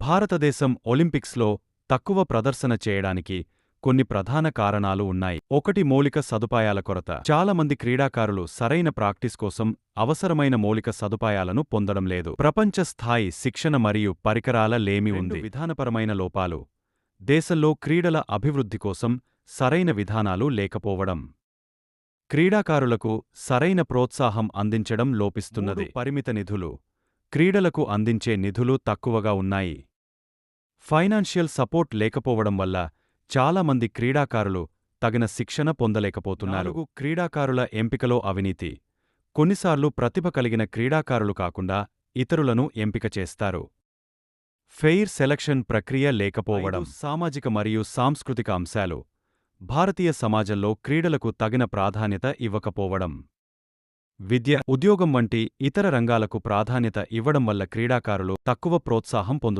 భారతదేశం ఒలింపిక్స్లో తక్కువ ప్రదర్శన చేయడానికి కొన్ని ప్రధాన కారణాలు ఉన్నాయి. ఒకటి, మౌలిక సదుపాయాల కొరత. చాలా మంది క్రీడాకారులు సరైన ప్రాక్టీస్ కోసం అవసరమైన మౌలిక సదుపాయాలను పొందడం లేదు. ప్రపంచ స్థాయి శిక్షణ మరియు పరికరాల లేమి ఉంది. విధానపరమైన లోపాలు. దేశంలో క్రీడల అభివృద్ధి కోసం సరైన విధానాలు లేకపోవడం. క్రీడాకారులకు సరైన ప్రోత్సాహం అందించడం లోపిస్తున్నది. పరిమిత నిధులు. క్రీడలకు అందించే నిధులు తక్కువగా ఉన్నాయి. ఫైనాన్షియల్ సపోర్ట్ లేకపోవడం వల్ల చాలా మంది క్రీడాకారులు తగిన శిక్షణ పొందలేకపోతున్నారు. క్రీడాకారుల ఎంపికలో అవినీతి. కొన్నిసార్లు ప్రతిభ కలిగిన క్రీడాకారులు కాకుండా ఇతరులను ఎంపిక చేస్తారు. ఫెయిర్ సెలక్షన్ ప్రక్రియ లేకపోవడం. సామాజిక మరియు సాంస్కృతిక అంశాలు. భారతీయ సమాజంలో క్రీడలకు తగిన ప్రాధాన్యత ఇవ్వకపోవడం. విద్య, ఉద్యోగం వంటి ఇతర రంగాలకు ప్రాధాన్యత ఇవ్వడం వల్ల క్రీడాకారులు తక్కువ ప్రోత్సాహం పొందుతున్నారు.